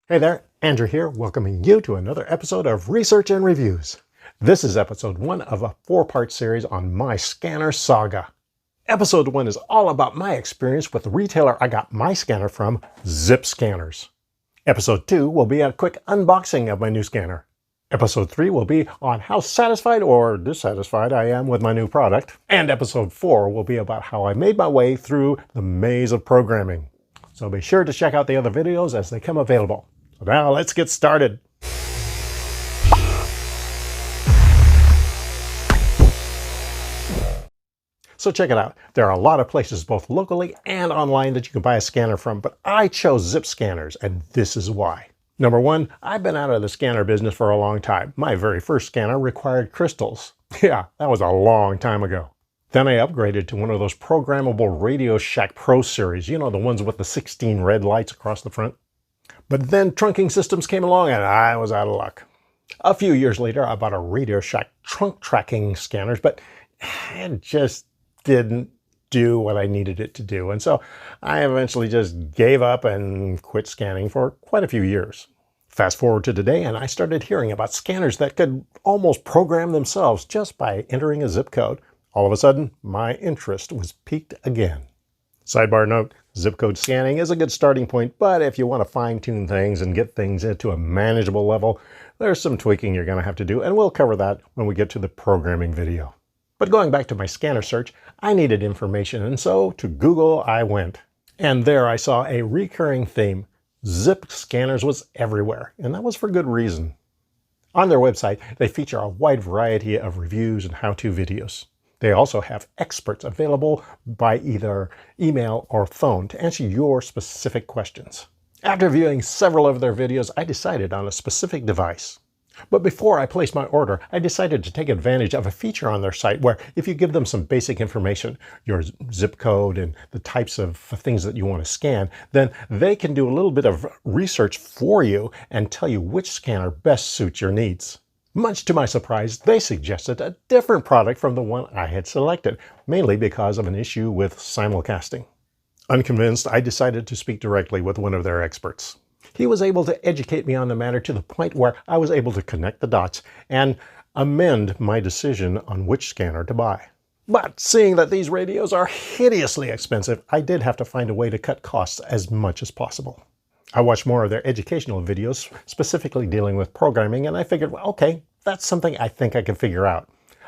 Hey there, Andrew here, welcoming you to another episode of Research and Reviews. This is episode 1 of a 4-part series on my scanner saga. Episode 1 is all about my experience with the retailer I got my scanner from, Zip Scanners. Episode 2 will be a quick unboxing of my new scanner. Episode 3 will be on how satisfied or dissatisfied I am with my new product. And episode 4 will be about how I made my way through the maze of programming. So be sure to check out the other videos as they come available. So now let's get started. So check it out. There are a lot of places both locally and online that you can buy a scanner from, but I chose Zip Scanners, and this is why. Number 1, I've been out of the scanner business for a long time. My very first scanner required crystals. Yeah, that was a long time ago. Then I upgraded to one of those programmable Radio Shack Pro series, you know, the ones with the 16 red lights across the front. But then trunking systems came along and I was out of luck. A few years later, I bought a Radio Shack trunk tracking scanners, but it just didn't do what I needed it to do. And so I eventually just gave up and quit scanning for quite a few years. Fast forward to today, and I started hearing about scanners that could almost program themselves just by entering a zip code. All of a sudden, my interest was piqued again. Sidebar note, zip code scanning is a good starting point, but if you want to fine-tune things and get things into a manageable level, there's some tweaking you're going to have to do, and we'll cover that when we get to the programming video. But going back to my scanner search, I needed information, and so to Google I went. And there I saw a recurring theme. Zip Scanners was everywhere, and that was for good reason. On their website, they feature a wide variety of reviews and how-to videos. They also have experts available by either email or phone to answer your specific questions. After viewing several of their videos, I decided on a specific device. But before I placed my order, I decided to take advantage of a feature on their site where if you give them some basic information, your zip code and the types of things that you want to scan, then they can do a little bit of research for you and tell you which scanner best suits your needs. Much to my surprise, they suggested a different product from the one I had selected, mainly because of an issue with simulcasting. Unconvinced, I decided to speak directly with one of their experts. He was able to educate me on the matter to the point where I was able to connect the dots and amend my decision on which scanner to buy. But seeing that these radios are hideously expensive, I did have to find a way to cut costs as much as possible. I watched more of their educational videos, specifically dealing with programming, and I figured, well, okay, that's something I think I can figure out.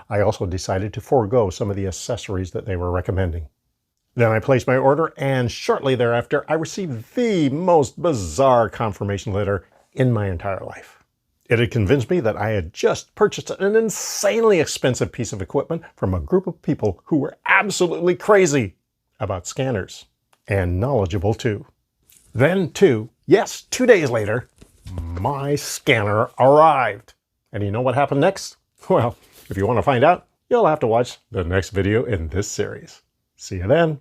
I also decided to forego some of the accessories that they were recommending. Then I placed my order, and shortly thereafter, I received the most bizarre confirmation letter in my entire life. It had convinced me that I had just purchased an insanely expensive piece of equipment from a group of people who were absolutely crazy about scanners, and knowledgeable too. Then, 2 days later, my scanner arrived. And you know what happened next? Well, if you want to find out, you'll have to watch the next video in this series. See you then.